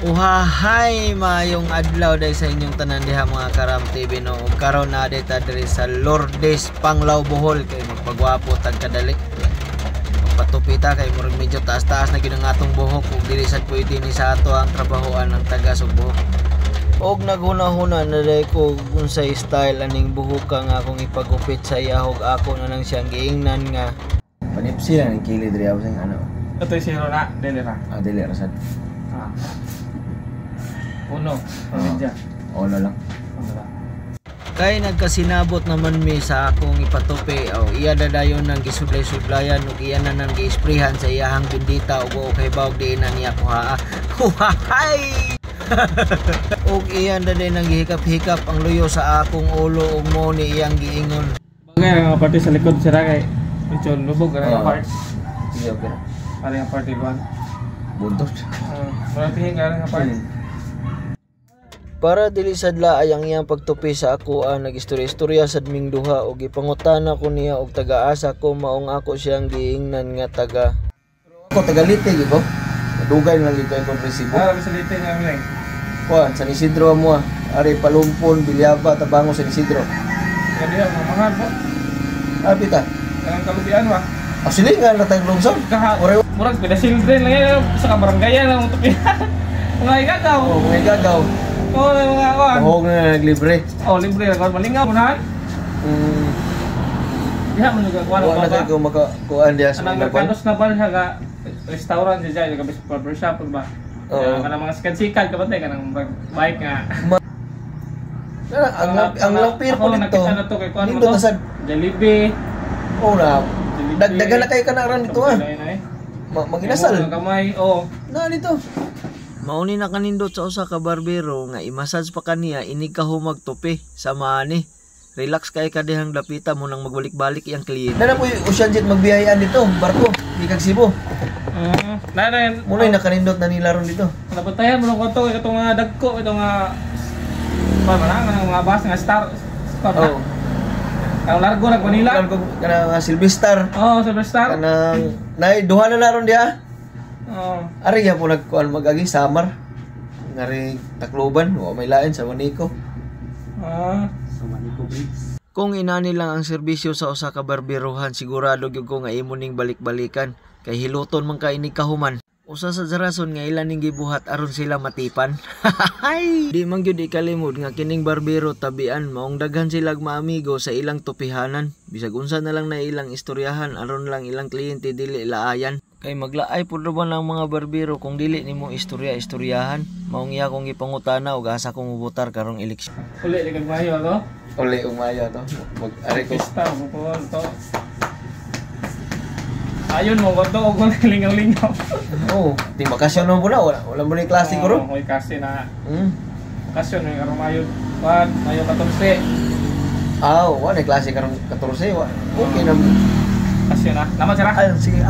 Uhahay mayong adlaw day sa inyong tanan diha mga Karam TV no. Karon na dita diri sa Lourdes, Panglao, Bohol kay magpagwapo tag kadali. Magpatupita kay murag medyo taas-taas na gyud ang atong buhok ug dili sad pwede ni sa ato ang trabahoan ng tagas ug buhok. Og naghuna-huna na day ko unsay style aning buhok nga akong ipagupit sa iya ug ako na nang siyang giingnan nga panipsi lang ang kilid diri ako ano. Ito yung zero na, dili ra. Dili ra sad. Uno, pamedya. Uno lang. Uno lang. Kay nagkasinabot naman mi sa akong ipatupi o iya dadayon nang gisudlay-sudlayan ug iya na nang giisprehan sa iyahang bindita ug kay bawg diin na niya kuha. Huhay! Ug iya daday nang gihikap-hikap ang luyo sa akong ulo ug mo ni iyang giingon. Bagay nga parte sa likod sira kay medyo lubog nga part. Iya okay. Ano yung part 1? Buntot. Marang tingin ka nga part. Para dili sadla ay ang iyang pagtupi sa ako nagistorya-istorya sad ming duha og ipangutana ko niya og taga-asa ko maong ako siyang giingnan nga taga. Ako taga Lite gyud ko. Dugay lang gyud ko resibo. Sa Lite nga lang. Kuan San Isidro mo ari Palumpon, Bilyaba, Tabango, San Isidro. Kadi ang mahal po. Pita. Kanang kalubian wa. Actually nga natag lungsod. Murag pila children lang yan sa kabaranggayan lang utupi. Mga igagaw. Mga igagaw. Mga kuan. Mahog na naglibre. Libre ra kon malingaw unahan. Diha man juga kuan wala na ko makakuan diha sa mga kanos na bal sa restaurant diya sa barbershop ba. Kana mga sikat-sikat kapatay kanang bike nga. Ang lampir ko dito. Nakita na to kay kuan mo Dito to. sa Jollibee. na. Dagdagan na kay kanaran dito Manginasal. Kamay, Na dito. Mauni na kanindot sa usa ka barbero nga i-massage pa kaniya inig ka humagtupi sa mani. Relax kay kadihang dapita mo nang magbalik-balik iyang kliyente. Na po Ocean Jet magbiyayaan dito, barko, di kag Cebu. Yan. Muna na kanindot na nila ron dito. Napatayan mo lang ko itong mga dagko, itong mga bus nga star. Ang largo ng Manila. Kanang Silvestar. Silvestar. Kanang duha na naron dia. Ari ya po nagkuan magagi Samar. Ngari Tacloban, may lain sa Manico. Sa Manico Bridge. Kung inani lang ang serbisyo sa usa ka barberohan, sigurado gyud ko nga imo ning balik-balikan kay hiluton man ka inig kahuman. Usa sa rason nga ilan ning gibuhat aron sila matipan. Di man gyud ikalimod nga kining barbero tabian maong daghan sila maamigo sa ilang tupihanan. Bisag unsa na lang na ilang istoryahan aron lang ilang kliyente dili laayan. Kay maglaay pud ba ng mga barbero kung dili nimo istoryahan. Maong iya kong ipangutana ug asa kong mubutar karong eleksyon. Uli ni kag mayo to. Uli umayo to. Ari ko pista mo po to. Ayun mo ko to og lingaw-lingaw. Di bakasyon mo na wala mo ni klase ko ro. May klase na. Bakasyon ni karong mayo. Mayo 14. Wala klase karong 14 Okay na. Bakasyon na. Naman sira. Sige.